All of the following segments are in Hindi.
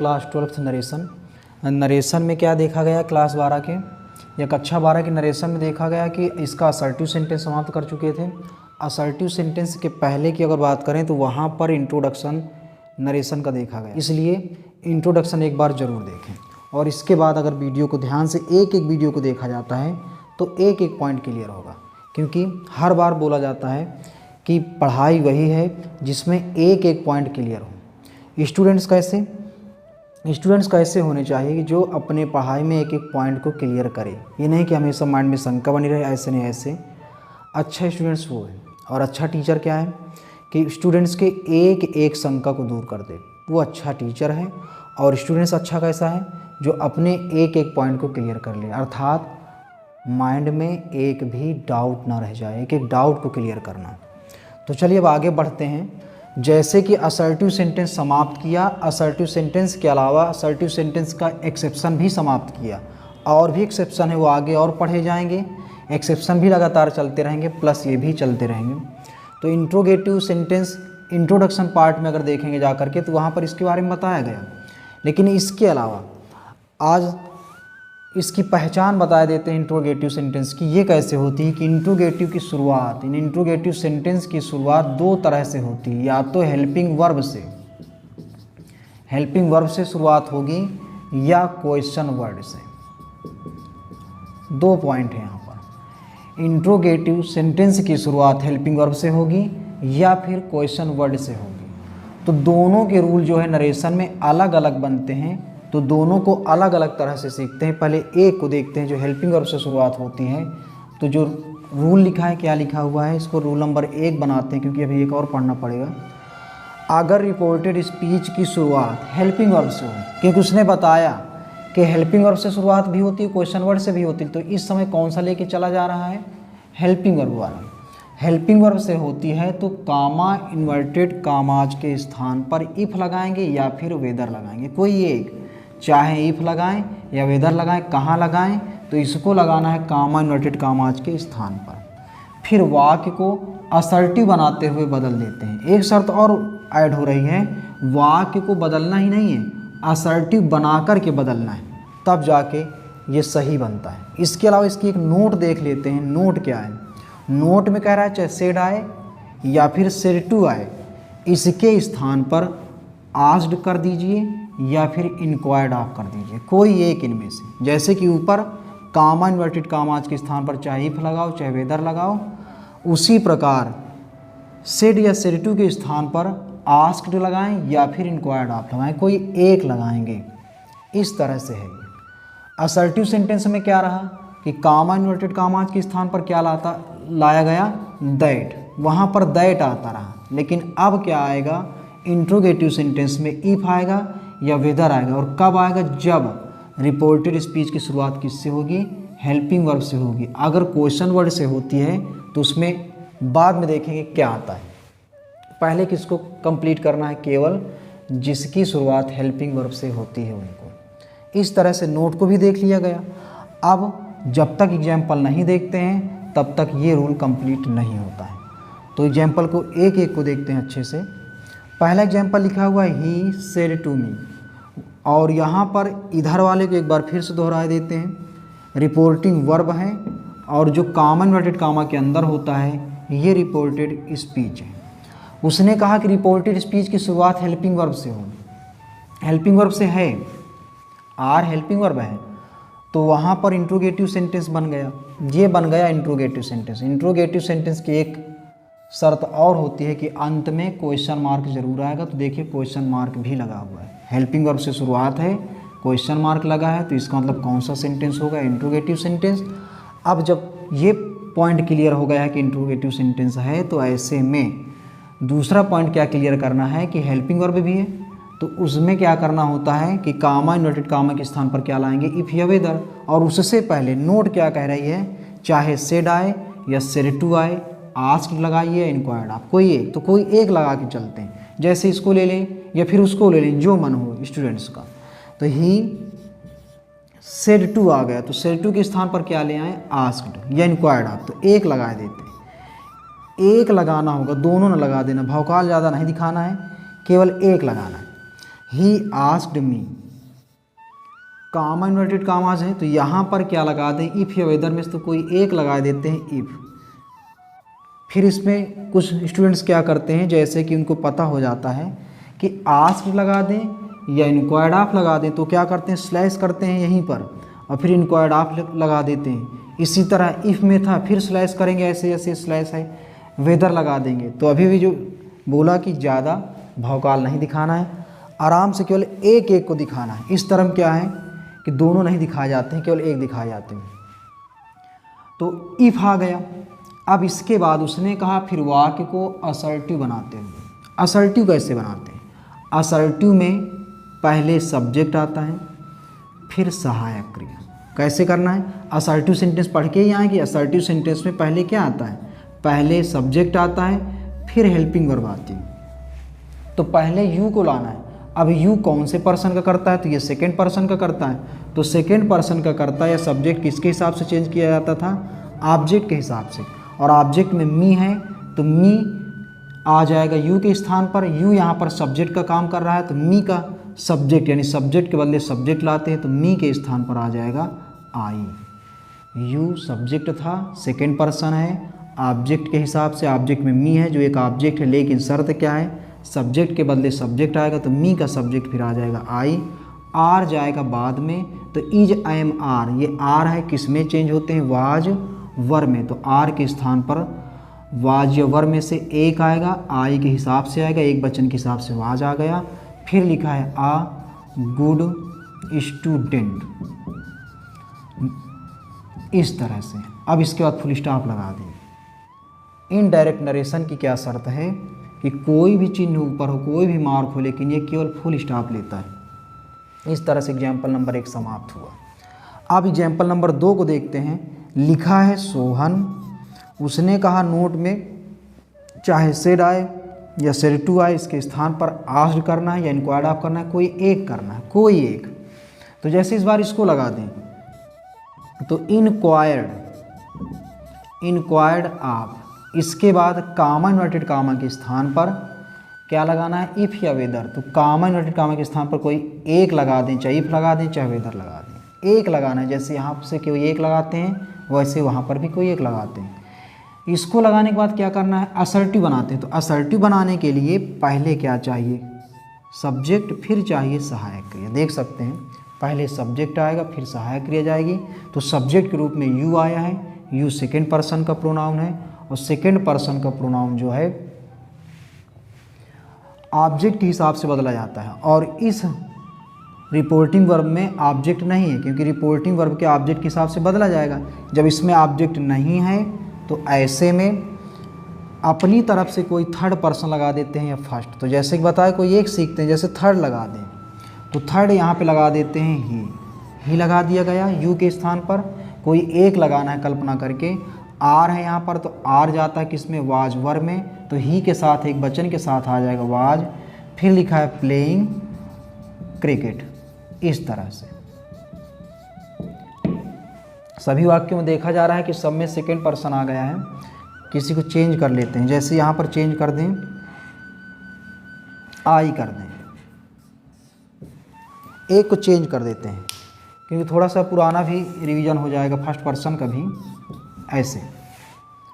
Class 12th narration. नरेशन में क्या देखा गया क्लास 12 के या कक्षा 12 के नरेशन में देखा गया कि इसका असर्टिव सेंटेंस समाप्त कर चुके थे। असर्टिव सेंटेंस के पहले की अगर बात करें तो वहाँ पर इंट्रोडक्शन नरेशन का देखा गया, इसलिए इंट्रोडक्शन एक बार ज़रूर देखें। और इसके बाद अगर वीडियो को ध्यान से एक एक वीडियो को देखा जाता है तो एक एक पॉइंट क्लियर होगा, क्योंकि हर बार बोला जाता है कि पढ़ाई वही है जिसमें एक एक पॉइंट क्लियर हो। स्टूडेंट्स कैसे होने चाहिए कि जो अपने पढ़ाई में एक एक पॉइंट को क्लियर करे। ये नहीं कि हमेशा माइंड में शंका बनी रहे, ऐसे नहीं, ऐसे अच्छा स्टूडेंट्स वो है। और अच्छा टीचर क्या है कि स्टूडेंट्स के एक एक शंका को दूर कर दे, वो अच्छा टीचर है। और स्टूडेंट्स अच्छा कैसा है जो अपने एक एक पॉइंट को क्लियर कर ले, अर्थात माइंड में एक भी डाउट ना रह जाए, एक एक डाउट को क्लियर करना। तो चलिए अब आगे बढ़ते हैं। जैसे कि असर्टिव सेंटेंस समाप्त किया, असर्टिव सेंटेंस के अलावा असर्टिव सेंटेंस का एक्सेप्शन भी समाप्त किया। और भी एक्सेप्शन है वो आगे और पढ़े जाएंगे, एक्सेप्शन भी लगातार चलते रहेंगे, प्लस ये भी चलते रहेंगे। तो इंट्रोगेटिव सेंटेंस इंट्रोडक्शन पार्ट में अगर देखेंगे जा करके तो वहाँ पर इसके बारे में बताया गया। लेकिन इसके अलावा आज इसकी पहचान बता देते हैं इंट्रोगेटिव सेंटेंस की, ये कैसे होती है कि इंट्रोगेटिव की शुरुआत, इन इंट्रोगेटिव सेंटेंस की शुरुआत दो तरह से होती है। या तो हेल्पिंग वर्ब से शुरुआत होगी या क्वेश्चन वर्ड से। दो पॉइंट है यहाँ पर। इंट्रोगेटिव सेंटेंस की शुरुआत हेल्पिंग वर्ब से होगी या फिर क्वेश्चन वर्ड से होगी। तो दोनों के रूल जो है नरेशन में अलग अलग बनते हैं, तो दोनों को अलग अलग तरह से सीखते हैं। पहले एक को देखते हैं जो हेल्पिंग वर्ब से शुरुआत होती है। तो जो रूल लिखा है, क्या लिखा हुआ है, इसको रूल नंबर 1 बनाते हैं, क्योंकि अभी एक और पढ़ना पड़ेगा। अगर रिपोर्टेड स्पीच की शुरुआत हेल्पिंग वर्ब से हो, क्योंकि उसने बताया कि हेल्पिंग वर्ब से शुरुआत भी होती है, क्वेश्चन वर्ड से भी होती है, तो इस समय कौन सा लेके चला जा रहा है, हेल्पिंग वर्ब वाला। हेल्पिंग वर्ब से होती है तो कामा इन्वर्टेड कामाज के स्थान पर इफ़ लगाएंगे या फिर वेदर लगाएंगे, कोई एक, चाहे इफ़ लगाएं या वेदर लगाएं, कहाँ लगाएं, तो इसको लगाना है कामा इन्वर्टेड कामाज के स्थान पर। फिर वाक्य को असर्टिव बनाते हुए बदल देते हैं। एक शर्त और ऐड हो रही है, वाक्य को बदलना ही नहीं है, असर्टिव बना कर के बदलना है, तब जाके ये सही बनता है। इसके अलावा इसकी एक नोट देख लेते हैं। नोट क्या है, नोट में कह रहा है चाहे सेड आए या फिर सेड टू आए, इसके स्थान पर आस्क्ड कर दीजिए या फिर इंक्वायर्ड आप कर दीजिए, कोई एक इनमें से। जैसे कि ऊपर कामा इन्वर्टेड कामाज के स्थान पर चाहे इफ लगाओ चाहे वेदर लगाओ, उसी प्रकार सेड या सेड टू के स्थान पर आस्क्ड लगाएं या फिर इंक्वायर्ड आप लगाएं, कोई एक लगाएंगे। इस तरह से है। असर्टिव सेंटेंस में क्या रहा कि कामा इन्वर्टेड कामाज के स्थान पर क्या लाया गया, दैट, वहाँ पर दैट आता रहा। लेकिन अब क्या आएगा, इंट्रोगेटिव सेंटेंस में इफ आएगा या वेदर आएगा। और कब आएगा, जब रिपोर्टेड स्पीच की शुरुआत किससे होगी, हेल्पिंग वर्ब से होगी। अगर क्वेश्चन वर्ड से होती है तो उसमें बाद में देखेंगे क्या आता है। पहले किसको कंप्लीट करना है, केवल जिसकी शुरुआत हेल्पिंग वर्ब से होती है उनको। इस तरह से नोट को भी देख लिया गया। अब जब तक एग्जाम्पल नहीं देखते हैं तब तक ये रूल कंप्लीट नहीं होता है। तो एग्जाम्पल को एक एक को देखते हैं अच्छे से। पहला एग्जाम्पल लिखा हुआ है ही सेड टू मी, और यहाँ पर इधर वाले को एक बार फिर से दोहरा देते हैं। रिपोर्टिंग वर्ब है और जो कामा इन्वर्टेड कामा के अंदर होता है ये रिपोर्टेड स्पीच है। उसने कहा कि रिपोर्टेड स्पीच की शुरुआत हेल्पिंग वर्ब से हो, हेल्पिंग वर्ब से है, आर हेल्पिंग वर्ब है, तो वहाँ पर इंट्रोगेटिव सेंटेंस बन गया। ये बन गया इंट्रोगेटिव सेंटेंस। इंट्रोगेटिव सेंटेंस की एक शर्त और होती है कि अंत में क्वेश्चन मार्क जरूर आएगा। तो देखिए क्वेश्चन मार्क भी लगा हुआ है, हेल्पिंग वर्ब से शुरुआत है, क्वेश्चन मार्क लगा है, तो इसका मतलब कौन सा सेंटेंस होगा, इंट्रोगेटिव सेंटेंस। अब जब ये पॉइंट क्लियर हो गया है कि इंट्रोगेटिव सेंटेंस है, तो ऐसे में दूसरा पॉइंट क्या क्लियर करना है कि हेल्पिंग वर्ब भी है, तो उसमें क्या करना होता है कि कामा इन्वर्टेड कामा के स्थान पर क्या लाएंगे, इफ या वेदर। और उससे पहले नोट क्या कह रही है, चाहे सेड आए या सेड टू आए, आस्क्ड लगाइए, इंक्वायर्ड आप, कोई एक, तो कोई एक लगा के चलते हैं। जैसे इसको ले लें या फिर उसको ले लें, जो मन हो स्टूडेंट्स का। तो ही सेड टू आ गया, तो सेड टू के स्थान पर क्या ले आए, आस्क्ड या इंक्वायर्ड आप, तो एक लगा देते हैं। एक लगाना होगा, दोनों ना लगा देना, भौकाल ज़्यादा नहीं दिखाना है, केवल एक लगाना है। He asked me, comma inverted commas हैं तो यहाँ पर क्या लगा दें, इफ़ या वेदर में से तो कोई एक लगा देते हैं इफ़। फिर इसमें कुछ स्टूडेंट्स क्या करते हैं, जैसे कि उनको पता हो जाता है कि आस्क्ड लगा दें या इंक्वायर्ड ऑफ लगा दें, तो क्या करते हैं स्लैश करते हैं यहीं पर और फिर इंक्वायर्ड ऑफ लगा देते हैं। इसी तरह इफ़ में था फिर स्लैश करेंगे, ऐसे ऐसे स्लैश है, वेदर लगा देंगे। तो अभी भी जो बोला कि ज़्यादा भौकाल नहीं दिखाना है, आराम से केवल एक एक को दिखाना है। इस तरह क्या है कि दोनों नहीं दिखाए जाते हैं, केवल एक दिखाए जाते हैं। तो इफ़ आ गया। अब इसके बाद उसने कहा फिर वाक्य को असर्टिव बनाते हैं। असर्टिव कैसे बनाते हैं, असर्टिव में पहले सब्जेक्ट आता है फिर सहायक क्रिया। कैसे करना है, असर्टिव सेंटेंस पढ़ के ही आएंगे। असर्टिव सेंटेंस में पहले क्या आता है, पहले सब्जेक्ट आता है फिर हेल्पिंग वर्ब आती है। तो पहले यू को लाना है। अब यू कौन से पर्सन का करता है, तो ये सेकेंड पर्सन का करता है। तो सेकेंड पर्सन का करता है या सब्जेक्ट किसके हिसाब से चेंज किया जाता था, ऑब्जेक्ट के हिसाब से। और ऑब्जेक्ट में मी है तो मी आ जाएगा यू के स्थान पर। यू यहाँ पर सब्जेक्ट का काम कर रहा है तो मी का सब्जेक्ट यानी सब्जेक्ट के बदले सब्जेक्ट लाते हैं तो मी के स्थान पर आ जाएगा आई। यू सब्जेक्ट था, सेकेंड पर्सन है, ऑब्जेक्ट के हिसाब से ऑब्जेक्ट में मी है जो एक ऑब्जेक्ट है, लेकिन शर्त क्या है सब्जेक्ट के बदले सब्जेक्ट आएगा तो मी का सब्जेक्ट फिर आ जाएगा आई। आर जाएगा बाद में तो इज आई एम आर, ये आर है किस में चेंज होते हैं, वाज वर में। तो आर के स्थान पर वाज या वर में से एक आएगा, आई के हिसाब से आएगा, एक वचन के हिसाब से वाज आ गया। फिर लिखा है आ गुड स्टूडेंट, इस तरह से। अब इसके बाद फुल स्टॉप लगा दें। इनडायरेक्ट नरेशन की क्या शर्त है कि कोई भी चिन्ह ऊपर हो, कोई भी मार्क हो, लेकिन ये केवल फुल स्टॉप लेता है। इस तरह से एग्जाम्पल नंबर 1 समाप्त हुआ। अब एग्जाम्पल नंबर 2 को देखते हैं। लिखा है सोहन, उसने कहा नोट में चाहे सेड आए या सेड टू आए, इसके स्थान पर आस्क्ड करना है या इंक्वायर्ड ऑफ करना है, कोई एक करना है, कोई एक। तो जैसे इस बार इसको लगा दें तो इंक्वायर्ड ऑफ, इसके बाद कामा इन्वर्टेड कामा के स्थान पर क्या लगाना है, इफ़ या वेदर। तो कामा इन्वर्टेड कामा के स्थान पर कोई एक लगा दें, चाहे इफ़ लगा दें चाहे वेदर लगा दें। एक लगाना है, जैसे यहाँ से कोई एक लगाते हैं वैसे वहाँ पर भी कोई एक लगाते हैं। इसको लगाने के बाद क्या करना है, असर्टिव बनाते हैं। तो असर्टिव बनाने के लिए पहले क्या चाहिए, सब्जेक्ट, फिर चाहिए सहायक क्रिया। देख सकते हैं पहले सब्जेक्ट आएगा फिर सहायक क्रिया जाएगी। तो सब्जेक्ट के रूप में यू आया है, यू सेकेंड पर्सन का प्रोनाउन है और सेकेंड पर्सन का प्रोनाउन जो है ऑब्जेक्ट के हिसाब से बदला जाता है। और इस रिपोर्टिंग वर्ब में ऑब्जेक्ट नहीं है, क्योंकि रिपोर्टिंग वर्ब के ऑब्जेक्ट के हिसाब से बदला जाएगा। जब इसमें ऑब्जेक्ट नहीं है तो ऐसे में अपनी तरफ से कोई थर्ड पर्सन लगा देते हैं या फर्स्ट। तो जैसे कि बताया कोई एक सीखते हैं, जैसे थर्ड लगा दें तो थर्ड यहाँ पे लगा देते हैं ही लगा दिया गया यू के स्थान पर। कोई एक लगाना है कल्पना करके, आर है यहाँ पर तो आर जाता है किसमें, वाज वर में। तो ही के साथ एक वचन के साथ आ जाएगा वाज। फिर लिखा है प्लेइंग क्रिकेट, इस तरह से। सभी वाक्यों में देखा जा रहा है कि सब में सेकेंड पर्सन आ गया है। किसी को चेंज कर लेते हैं, जैसे यहाँ पर चेंज कर दें, आई कर दें, एक को चेंज कर देते हैं क्योंकि थोड़ा सा पुराना भी रिवीजन हो जाएगा, फर्स्ट पर्सन का भी। ऐसे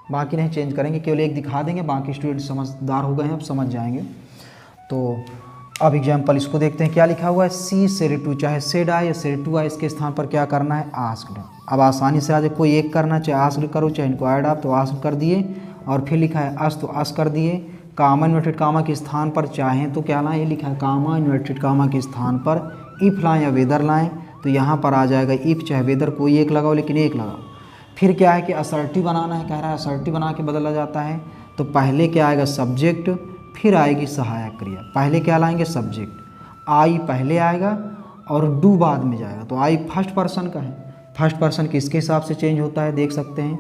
बाकी नहीं चेंज करेंगे, केवल एक दिखा देंगे, बाकी स्टूडेंट समझदार हो गए हैं, अब समझ जाएंगे। तो अब एग्जाम्पल इसको देखते हैं। क्या लिखा हुआ है, सी सेड टू, चाहे सेड आए या सेड टू आए, इसके स्थान पर क्या करना है, आस्क्ड। अब आसानी से आ जाए, कोई एक करना, चाहे आस्क्ड करो चाहे इंक्वायर्ड आप, तो आस्क्ड कर दिए। और फिर लिखा है अस, तो अस कर दिए। कामा इन्वर्टेड कामा के स्थान पर चाहें तो क्या लाएं, ये लिखा है कामा इन्वर्टेड कामा के स्थान पर इफ़ लाएँ या वेदर लाएँ। तो यहाँ पर आ जाएगा इफ़ चाहे वेदर, कोई एक लगाओ लेकिन एक लगाओ। फिर क्या है कि असर्टिव बनाना है, कह रहा है असर्टिव बना के बदला जाता है। तो पहले क्या आएगा, सब्जेक्ट, फिर आएगी सहायक क्रिया। पहले क्या लाएंगे, सब्जेक्ट, आई पहले आएगा और डू बाद में जाएगा। तो आई फर्स्ट पर्सन का है, फर्स्ट पर्सन किसके हिसाब से चेंज होता है, देख सकते हैं,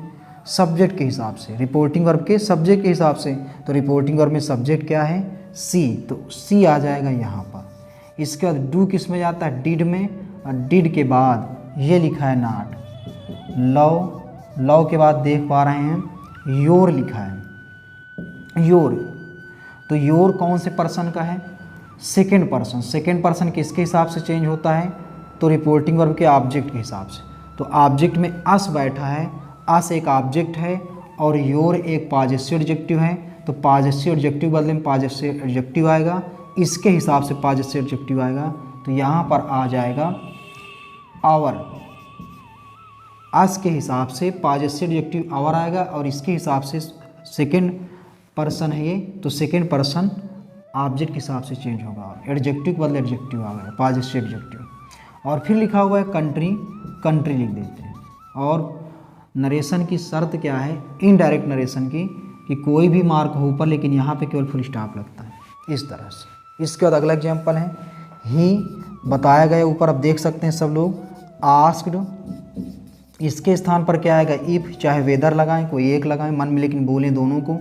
सब्जेक्ट के हिसाब से, रिपोर्टिंग वर्ब के सब्जेक्ट के हिसाब से। तो रिपोर्टिंग वर्ब में सब्जेक्ट क्या है, सी, तो सी आ जाएगा यहाँ पर। इसके बाद डू किस में जाता है, डिड में, और डिड के बाद ये लिखा है नॉट। लव, लव के बाद देख पा रहे हैं योर लिखा है, योर। तो योर कौन से पर्सन का है, सेकेंड पर्सन किसके हिसाब से चेंज होता है, तो रिपोर्टिंग वर्ब के ऑब्जेक्ट के हिसाब से। तो ऑब्जेक्ट में अस बैठा है, अस एक ऑब्जेक्ट है और योर एक पॉजेसिव एडजेक्टिव है, तो पॉजेसिव एडजेक्टिव बदले में पॉजेसिव एडजेक्टिव आएगा, इसके हिसाब से पॉजेसिव एडजेक्टिव आएगा। तो यहाँ पर आ जाएगा आवर, अस के हिसाब से पॉजेसिव एडजेक्टिव आवर आएगा और इसके हिसाब से सेकेंड पर्सन है ये, तो सेकेंड पर्सन ऑब्जेक्ट के हिसाब से चेंज होगा, एडजेक्टिव के बदले एडजेक्टिव आ गया, पॉजेसिव एडजेक्टिव। और फिर लिखा हुआ है कंट्री, कंट्री लिख देते हैं। और नरेशन की शर्त क्या है, इनडायरेक्ट नरेशन की, कि कोई भी मार्क हो ऊपर लेकिन यहाँ पे केवल फुल स्टॉप लगता है, इस तरह से। इसके बाद अगला एग्जाम्पल है ही, बताया गया ऊपर, अब देख सकते हैं सब लोग, आस्क्ड, इसके स्थान पर क्या आएगा, इफ़, चाहे वेदर लगाएं, कोई एक लगाएं मन में, लेकिन बोलें दोनों को।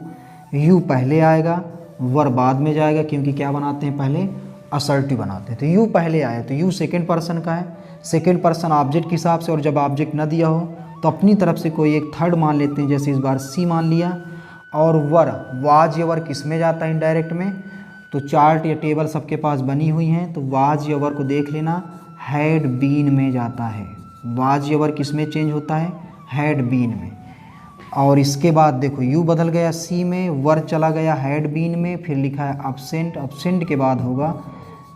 यू पहले आएगा, वर बाद में जाएगा, क्योंकि क्या बनाते हैं पहले, असर्टिव बनाते हैं। तो यू पहले आए, तो यू सेकेंड पर्सन का है, सेकेंड पर्सन ऑब्जेक्ट के हिसाब से। और जब ऑब्जेक्ट न दिया हो तो अपनी तरफ से कोई एक थर्ड मान लेते हैं, जैसे इस बार सी मान लिया। और वर, वाज या वर किस में जाता है इनडायरेक्ट में, तो चार्ट या टेबल सबके पास बनी हुई हैं, तो वाज या वर को देख लेना, हैड बीन में जाता है। वाज या वर किस में चेंज होता है, हैड बीन में। और इसके बाद देखो यू बदल गया सी में, वर चला गया हैड बीन में, फिर लिखा है अब्सेंट, अब्सेंट के बाद होगा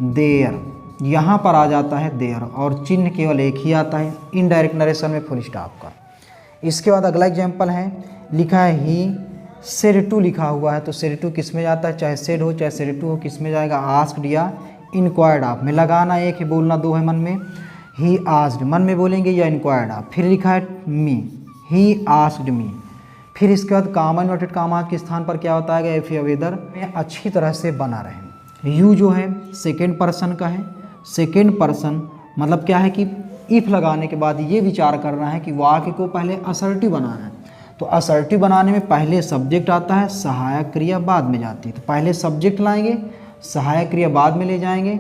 देयर, यहाँ पर आ जाता है देयर, और चिन्ह केवल एक ही आता है इनडायरेक्ट नरेशन में, फुल स्टॉप का। इसके बाद अगला एग्जाम्पल है, लिखा है ही सेड टू लिखा हुआ है, तो सेड टू किस में जाता है, चाहे सेड हो चाहे सेड टू हो, किस में जाएगा, आस्क्ड या इंक्वायर्ड ऑफ में। लगाना एक है, बोलना दो है मन में। ही आस्क्ड मन में बोलेंगे या इंक्वायर्ड ऑफ। फिर लिखा है मी, ही आस्क्ड मी। फिर इसके बाद कामा इन्वर्टेड कामा के स्थान पर क्या होता है, इफ या वेदर में अच्छी तरह से बना रहे। यू जो है सेकेंड पर्सन का है, सेकेंड पर्सन मतलब क्या है कि इफ़ लगाने के बाद ये विचार कर रहा है कि वाक्य को पहले असर्टिव बनाना है। तो असर्टिव बनाने में पहले सब्जेक्ट आता है, सहायक क्रिया बाद में जाती है। तो पहले सब्जेक्ट लाएंगे, सहायक क्रिया बाद में ले जाएंगे।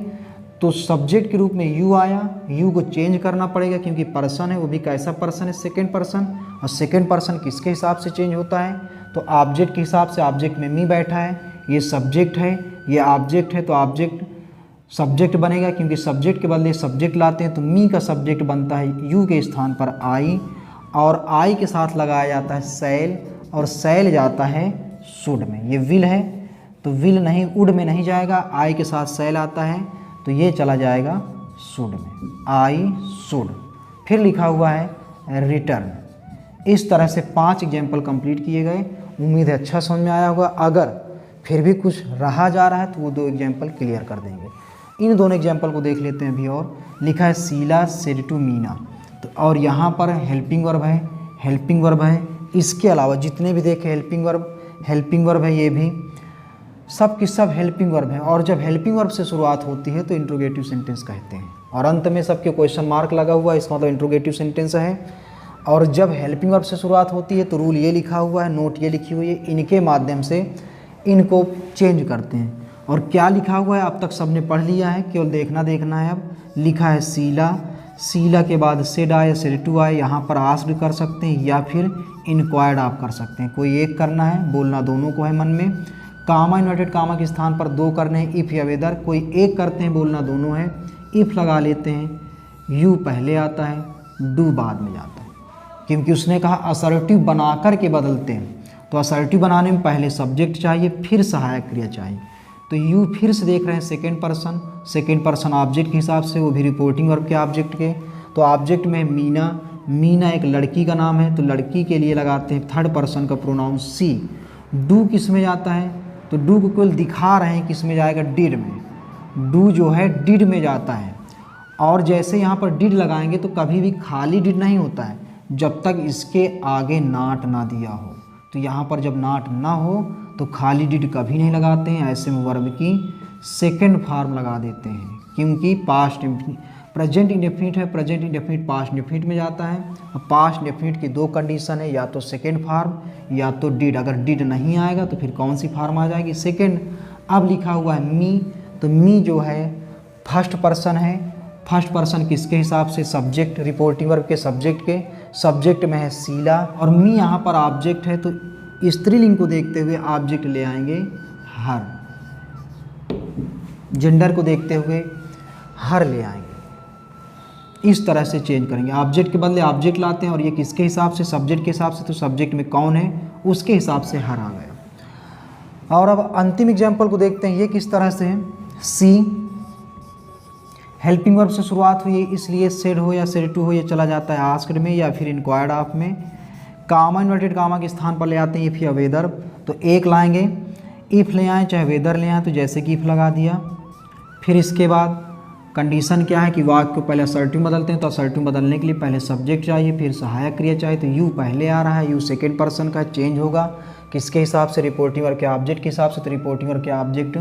तो सब्जेक्ट के रूप में यू आया, यू को चेंज करना पड़ेगा क्योंकि पर्सन है, वो भी कैसा पर्सन है, सेकेंड पर्सन। और सेकेंड पर्सन किसके हिसाब से चेंज होता है, तो ऑब्जेक्ट के हिसाब से। ऑब्जेक्ट में मी बैठा है, ये सब्जेक्ट है, ये ऑब्जेक्ट है, तो ऑब्जेक्ट सब्जेक्ट बनेगा क्योंकि सब्जेक्ट के बदले सब्जेक्ट लाते हैं, तो मी का सब्जेक्ट बनता है यू के स्थान पर आई, और आई के साथ लगाया जाता है सैल, और सैल जाता है शुड में। ये विल है तो विल नहीं, उड में नहीं जाएगा, आई के साथ सैल आता है तो ये चला जाएगा शुड में, आई शुड। फिर लिखा हुआ है रिटर्न। इस तरह से 5 एग्जाम्पल कंप्लीट किए गए। उम्मीद है अच्छा समझ में आया होगा। अगर फिर भी कुछ रहा जा रहा है तो वो 2 एग्जाम्पल क्लियर कर देंगे। इन दोनों एग्जाम्पल को देख लेते हैं अभी। और लिखा है शीला सेड टू मीना, तो और यहाँ पर हेल्पिंग वर्ब है, हेल्पिंग वर्ब है। इसके अलावा जितने भी देखे हेल्पिंग वर्ब है, ये भी सब की सब हेल्पिंग वर्ब है। और जब हेल्पिंग वर्ब से शुरुआत होती है तो इंट्रोगेटिव सेंटेंस कहते हैं, और अंत में सबके क्वेश्चन मार्क लगा हुआ है, इसका मतलब इंट्रोगेटिव सेंटेंस है। और जब हेल्पिंग वर्ब से शुरुआत होती है तो रूल ये लिखा हुआ है, नोट ये लिखी हुई है, इनके माध्यम से इनको चेंज करते हैं। और क्या लिखा हुआ है अब तक सबने पढ़ लिया है, केवल देखना है। अब लिखा है शीला, शीला के बाद सेड आए, सेड टू आए, यहाँ पर आस्क्ड कर सकते हैं या फिर इंक्वायर्ड आप कर सकते हैं। कोई एक करना है, बोलना दोनों को है मन में। कामा इन्वर्टेड कामा के स्थान पर 2 करने हैं, इफ़ या वेदर। कोई एक करते हैं, बोलना दोनों है। इफ़ लगा लेते हैं, यू पहले आता है, डू बाद में जाता है, क्योंकि उसने कहा असर्टिव बना कर के बदलते हैं। तो असर्टिव बनाने में पहले सब्जेक्ट चाहिए, फिर सहायक क्रिया चाहिए। तो यू फिर से देख रहे हैं सेकेंड पर्सन ऑब्जेक्ट के हिसाब से, वो भी रिपोर्टिंग वर्ब के ऑब्जेक्ट के। तो ऑब्जेक्ट में मीना, मीना एक लड़की का नाम है, तो लड़की के लिए लगाते हैं थर्ड पर्सन का प्रोनाउन सी। डू किस में जाता है, तो डू को केवल दिखा रहे हैं किस में जाएगा, डिड में। डू जो है डिड में जाता है। और जैसे यहाँ पर डिड लगाएंगे तो कभी भी खाली डिड नहीं होता है जब तक इसके आगे नॉट ना दिया हो। तो यहाँ पर जब नॉट ना हो तो खाली डिड कभी नहीं लगाते हैं, ऐसे में वर्ब की सेकंड फॉर्म लगा देते हैं, क्योंकि पास्ट प्रेजेंट इंडेफिनिट है, प्रेजेंट इंडेफिनिट पास्ट इंडेफिनिट में जाता है। अब पास्ट इंडेफिनिट की 2 कंडीशन है, या तो सेकंड फॉर्म या तो डिड। अगर डिड नहीं आएगा तो फिर कौन सी फॉर्म आ जाएगी, सेकंड। अब लिखा हुआ है मी, तो मी जो है फर्स्ट पर्सन है। फर्स्ट पर्सन किसके हिसाब से, सब्जेक्ट, रिपोर्टिंग वर्ब के सब्जेक्ट के। सब्जेक्ट में है शीला, और मी यहाँ पर ऑब्जेक्ट है, तो स्त्रीलिंग को देखते हुए ऑब्जेक्ट ले आएंगे हर। जेंडर को देखते हुए हर ले आएंगे, इस तरह से चेंज करेंगे। ऑब्जेक्ट के बदले ऑब्जेक्ट लाते हैं और ये किसके हिसाब से, सब्जेक्ट के हिसाब से, तो सब्जेक्ट में कौन है उसके हिसाब से हर आ गया। और अब अंतिम एग्जाम्पल को देखते हैं, ये किस तरह से है। सी हेल्पिंग वर्ब से शुरुआत हुई है, इसलिए सेड हो या सेड टू हो ये चला जाता है आस्क्ड में या फिर इंक्वायर्ड ऑफ में। कामा इन्वर्टेड कामा के स्थान पर ले आते हैं इफ़ या वेदर, तो एक लाएंगे, इफ़ ले आएँ चाहे वेदर ले आएँ, तो जैसे कि इफ़ लगा दिया। फिर इसके बाद कंडीशन क्या है कि वाक्य को पहले असर्टिव बदलते हैं, तो असर्टिव बदलने के लिए पहले सब्जेक्ट चाहिए, फिर सहायक क्रिया चाहिए, तो यू पहले आ रहा है, यू सेकेंड पर्सन का चेंज होगा किसके हिसाब से, रिपोर्टिंग वर्ब के ऑब्जेक्ट के हिसाब से, तो रिपोर्टिंग वर्ब के ऑब्जेक्ट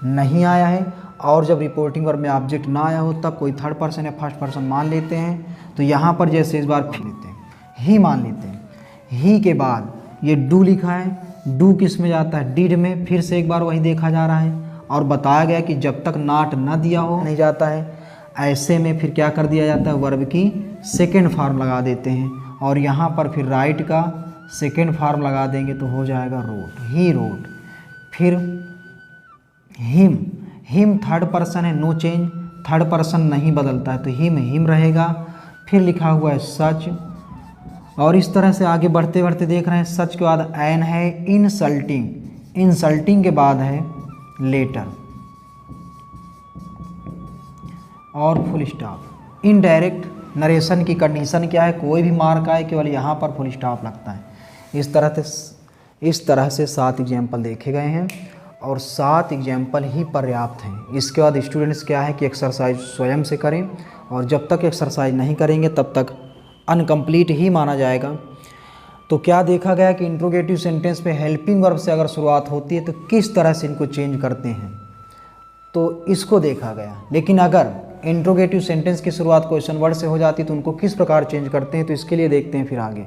नहीं आया है। और जब रिपोर्टिंग वर्ब में ऑब्जेक्ट ना आया हो तब कोई थर्ड पर्सन या फर्स्ट पर्सन मान लेते हैं, तो यहाँ पर जैसे इस बार फिर लेते हैं, ही मान लेते हैं। ही के बाद ये डू लिखा है, डू किस में जाता है, डिड में, फिर से एक बार वही देखा जा रहा है और बताया गया कि जब तक नॉट ना दिया हो नहीं जाता है। ऐसे में फिर क्या कर दिया जाता है, वर्ब की सेकेंड फॉर्म लगा देते हैं और यहाँ पर फिर राइट का सेकेंड फॉर्म लगा देंगे तो हो जाएगा रोट, ही रोट। फिर हिम, हिम थर्ड पर्सन है, नो चेंज, थर्ड पर्सन नहीं बदलता है, तो हिम हिम रहेगा। फिर लिखा हुआ है सच, और इस तरह से आगे बढ़ते बढ़ते देख रहे हैं, सच के बाद एन है, इंसल्टिंग, इंसल्टिंग के बाद है लेटर और फुल स्टॉप। इनडायरेक्ट नरेशन की कंडीशन क्या है, कोई भी मार्क आए केवल यहाँ पर फुल स्टॉप लगता है। इस तरह से 7 एग्जाम्पल देखे गए हैं और 7 एग्जाम्पल ही पर्याप्त हैं। इसके बाद स्टूडेंट्स क्या है कि एक्सरसाइज स्वयं से करें और जब तक एक्सरसाइज नहीं करेंगे तब तक अनकम्प्लीट ही माना जाएगा। तो क्या देखा गया कि इंट्रोगेटिव सेंटेंस में हेल्पिंग वर्ब से अगर शुरुआत होती है तो किस तरह से इनको चेंज करते हैं, तो इसको देखा गया। लेकिन अगर इंट्रोगेटिव सेंटेंस की शुरुआत क्वेश्चन वर्ड से हो जाती है तो उनको किस प्रकार चेंज करते हैं, तो इसके लिए देखते हैं फिर आगे।